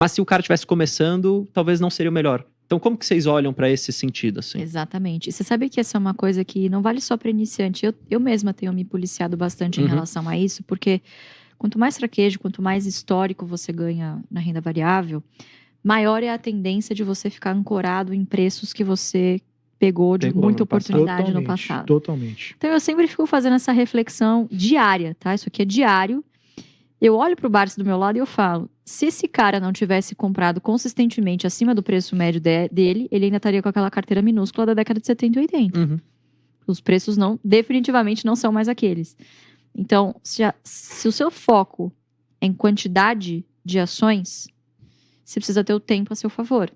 Mas se o cara estivesse começando, talvez não seria o melhor. Então, como que vocês olham para esse sentido, assim? Exatamente. E você sabe que essa é uma coisa que não vale só para iniciante. Eu mesma tenho me policiado bastante em relação a isso, porque quanto mais traquejo, quanto mais histórico você ganha na renda variável, maior é a tendência de você ficar ancorado em preços que você pegou de muita oportunidade no passado. Totalmente. Então, eu sempre fico fazendo essa reflexão diária, tá? Isso aqui é diário. Eu olho pro Barsi do meu lado e eu falo, se esse cara não tivesse comprado consistentemente acima do preço médio dele, ele ainda estaria com aquela carteira minúscula da década de 70 e 80. Os preços definitivamente não são mais aqueles. Então, se o seu foco é em quantidade de ações, você precisa ter o tempo a seu favor.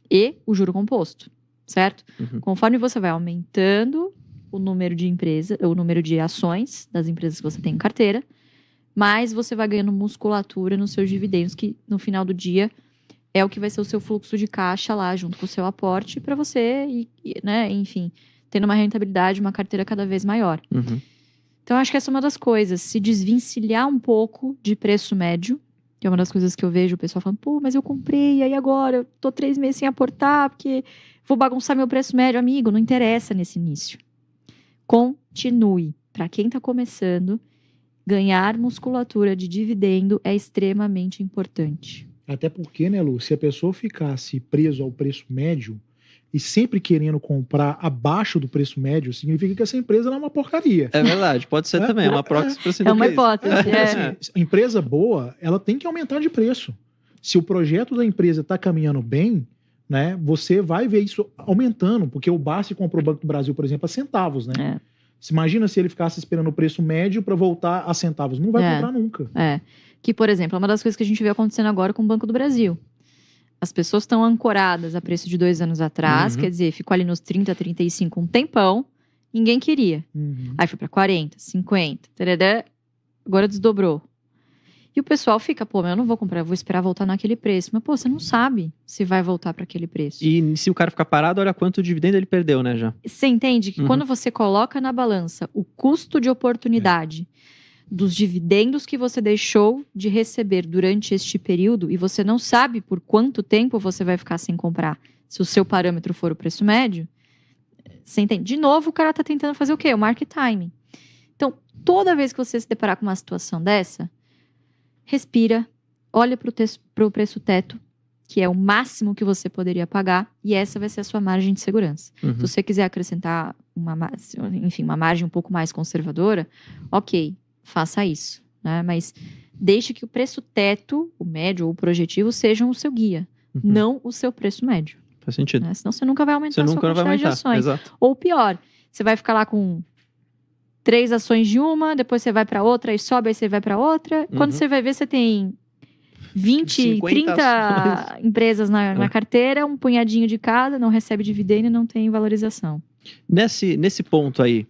E o juro composto, certo? Conforme você vai aumentando o número de empresas, o número de ações das empresas que você tem em carteira, mais você vai ganhando musculatura nos seus dividendos, que no final do dia é o que vai ser o seu fluxo de caixa lá, junto com o seu aporte, para você, né, enfim, tendo uma rentabilidade, uma carteira cada vez maior. Então, acho que essa é uma das coisas, se desvencilhar um pouco de preço médio, que é uma das coisas que eu vejo o pessoal falando, pô, mas eu comprei, e aí agora eu tô 3 meses sem aportar, porque vou bagunçar meu preço médio. Amigo, não interessa nesse início. Continue. Para quem tá começando, ganhar musculatura de dividendo é extremamente importante. Até porque, né, Lu, se a pessoa ficasse preso ao preço médio e sempre querendo comprar abaixo do preço médio, significa que essa empresa não é uma porcaria. É verdade, pode ser também, é uma proxy para É uma hipótese. Assim, empresa boa, ela tem que aumentar de preço. Se o projeto da empresa está caminhando bem, né, você vai ver isso aumentando, porque o Barsi comprou o Banco do Brasil, por exemplo, a centavos, né? Você imagina se ele ficasse esperando o preço médio para voltar a centavos. Não vai comprar nunca. Que, por exemplo, é uma das coisas que a gente vê acontecendo agora com o Banco do Brasil. As pessoas estão ancoradas a preço de 2 anos atrás, quer dizer, ficou ali nos 30, 35 um tempão, ninguém queria. Aí foi para 40, 50, tarará, agora desdobrou. E o pessoal fica, pô, mas eu não vou comprar, eu vou esperar voltar naquele preço. Mas, pô, você não sabe se vai voltar para aquele preço. E se o cara ficar parado, olha quanto dividendo ele perdeu, né, já. Você entende que quando você coloca na balança o custo de oportunidade dos dividendos que você deixou de receber durante este período e você não sabe por quanto tempo você vai ficar sem comprar, se o seu parâmetro for o preço médio, você entende? De novo, o cara tá tentando fazer o quê? O market timing. Então, toda vez que você se deparar com uma situação dessa, respira, olha pro preço teto, que é o máximo que você poderia pagar, e essa vai ser a sua margem de segurança. Se você quiser acrescentar uma margem um pouco mais conservadora, ok, faça isso, né? Mas deixe que o preço teto, o médio ou o projetivo, sejam o seu guia, não o seu preço médio. Faz sentido. Né? Senão você nunca vai aumentar a sua quantidade de ações. Exato. Ou pior, você vai ficar lá com 3 ações de uma, depois você vai para outra, aí sobe, aí você vai para outra. Quando você vai ver, você tem 20, 30 empresas na carteira, um punhadinho de cada, não recebe dividendo e não tem valorização. Nesse ponto aí,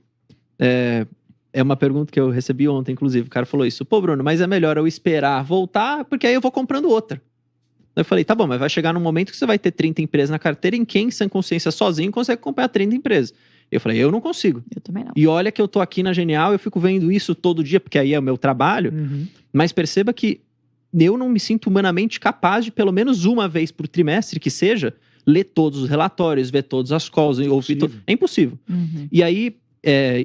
é uma pergunta que eu recebi ontem, inclusive. O cara falou isso. Pô, Bruno, mas é melhor eu esperar voltar, porque aí eu vou comprando outra. Eu falei, tá bom, mas vai chegar num momento que você vai ter 30 empresas na carteira, em quem, sem consciência, sozinho, consegue comprar 30 empresas. Eu falei, eu não consigo. Eu também não. E olha que eu tô aqui na Genial, eu fico vendo isso todo dia, porque aí é o meu trabalho, mas perceba que eu não me sinto humanamente capaz de, pelo menos uma vez por trimestre, que seja, ler todos os relatórios, ver todas as calls, ouvir tudo. É impossível. E aí,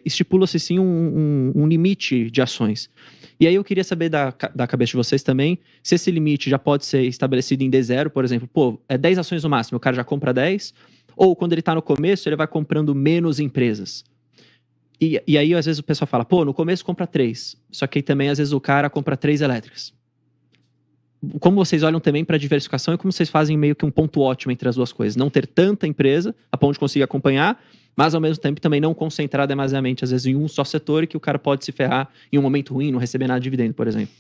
estipula-se sim um limite de ações. E aí eu queria saber da cabeça de vocês também, se esse limite já pode ser estabelecido em D0, por exemplo, pô, 10 ações no máximo, o cara já compra 10, ou quando ele tá no começo, ele vai comprando menos empresas. E aí, às vezes, o pessoal fala, pô, no começo compra 3, só que aí também, às vezes, o cara compra 3 elétricas. Como vocês olham também para a diversificação e como vocês fazem meio que um ponto ótimo entre as duas coisas? Não ter tanta empresa, a ponto de conseguir acompanhar, mas ao mesmo tempo também não concentrar demasiadamente, às vezes, em um só setor e que o cara pode se ferrar em um momento ruim, não receber nada de dividendo, por exemplo.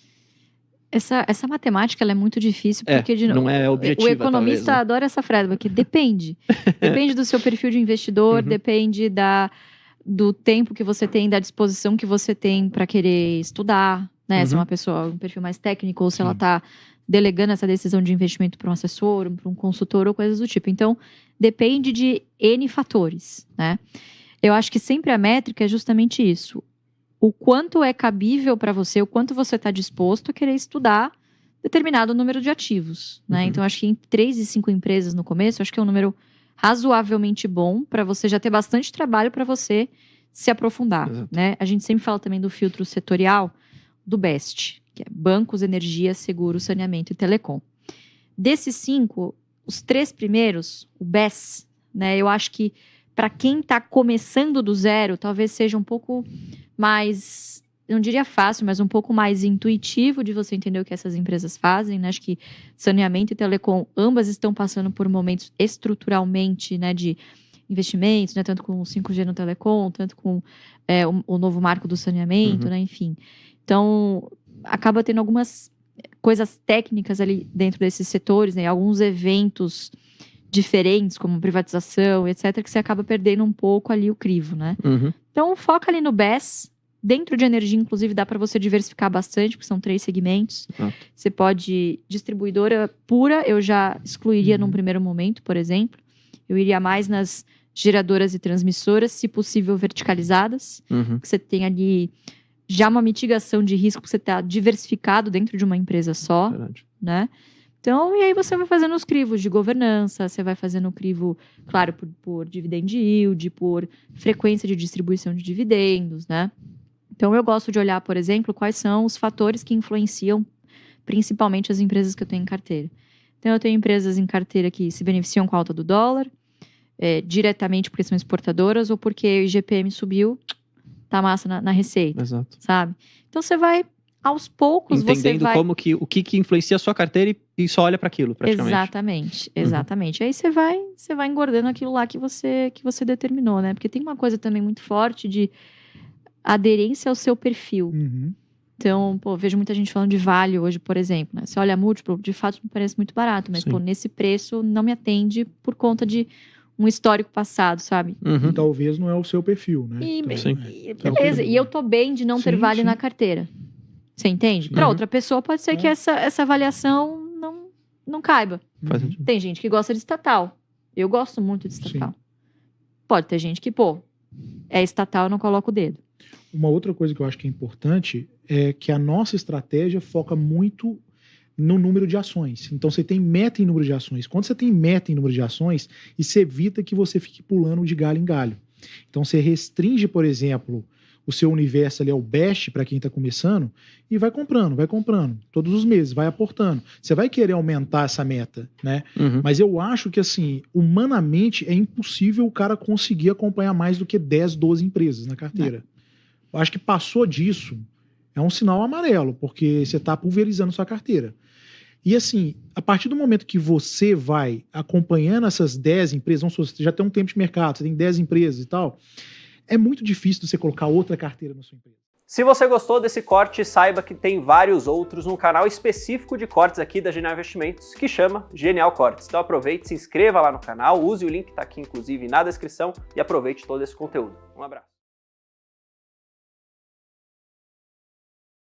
Essa matemática ela é muito difícil, porque não é objetiva, o economista talvez, né? adora essa frase, porque depende. Depende do seu perfil de investidor, depende do tempo que você tem, da disposição que você tem para querer estudar, né? Se é uma pessoa, um perfil mais técnico, ou se ela está delegando essa decisão de investimento para um assessor, para um consultor ou coisas do tipo. Então, depende de N fatores, né? Eu acho que sempre a métrica é justamente isso. O quanto é cabível para você, o quanto você está disposto a querer estudar determinado número de ativos, né? Então, acho que em 3 e 5 empresas no começo, acho que é um número razoavelmente bom para você já ter bastante trabalho para você se aprofundar, né? A gente sempre fala também do filtro setorial do BEST, que é bancos, energia, seguro, saneamento e telecom. Desses 5, os 3 primeiros, o BES, né? Eu acho que para quem está começando do zero, talvez seja um pouco mais, não diria fácil, mas um pouco mais intuitivo de você entender o que essas empresas fazem, né? Acho que saneamento e telecom, ambas estão passando por momentos estruturalmente, né, de investimentos, né, tanto com o 5G no telecom, tanto com o novo marco do saneamento, né, enfim. Então, acaba tendo algumas coisas técnicas ali dentro desses setores, né, alguns eventos diferentes, como privatização, etc., que você acaba perdendo um pouco ali o crivo, né? Então, foca ali no BES. Dentro de energia, inclusive, dá para você diversificar bastante, porque são 3 segmentos. Você pode... Distribuidora pura, eu já excluiria num primeiro momento, por exemplo. Eu iria mais nas geradoras e transmissoras, se possível verticalizadas. Que você tem ali já uma mitigação de risco, que você está diversificado dentro de uma empresa só. Né? Então, e aí você vai fazendo os crivos de governança, você vai fazendo o crivo, claro, por dividend yield, por frequência de distribuição de dividendos, né? Então, eu gosto de olhar, por exemplo, quais são os fatores que influenciam principalmente as empresas que eu tenho em carteira. Então, eu tenho empresas em carteira que se beneficiam com a alta do dólar, diretamente porque são exportadoras ou porque o IGPM subiu, tá massa na receita, sabe? Então, você vai... Aos poucos entendendo você vai... como que, o que influencia a sua carteira e só olha para aquilo, praticamente. Exatamente. Aí você vai engordando aquilo lá que você determinou, né? Porque tem uma coisa também muito forte de aderência ao seu perfil. Então, vejo muita gente falando de Vale hoje, por exemplo, né? Você olha a múltiplo, de fato me parece muito barato, mas, nesse preço não me atende por conta de um histórico passado, sabe? E talvez não é o seu perfil, né? Beleza, e eu tô bem de não ter Vale na carteira. Você entende? Para outra pessoa pode ser que essa avaliação não caiba. Tem gente que gosta de estatal. Eu gosto muito de estatal. Pode ter gente que, é estatal, eu não coloco o dedo. Uma outra coisa que eu acho que é importante é que a nossa estratégia foca muito no número de ações. Então, você tem meta em número de ações. Quando você tem meta em número de ações, isso evita que você fique pulando de galho em galho. Então, você restringe, por exemplo... o seu universo ali é o best para quem está começando e vai comprando todos os meses, vai aportando. Você vai querer aumentar essa meta, né? Mas eu acho que, assim, humanamente é impossível o cara conseguir acompanhar mais do que 10, 12 empresas na carteira. Eu acho que passou disso, é um sinal amarelo, porque você está pulverizando sua carteira. E, assim, a partir do momento que você vai acompanhando essas 10 empresas, vamos supor, você já tem um tempo de mercado, você tem 10 empresas e tal... é muito difícil você colocar outra carteira na sua empresa. Se você gostou desse corte, saiba que tem vários outros no canal específico de cortes aqui da Genial Investimentos, que chama Genial Cortes. Então aproveite, se inscreva lá no canal, use o link que está aqui inclusive na descrição e aproveite todo esse conteúdo. Um abraço.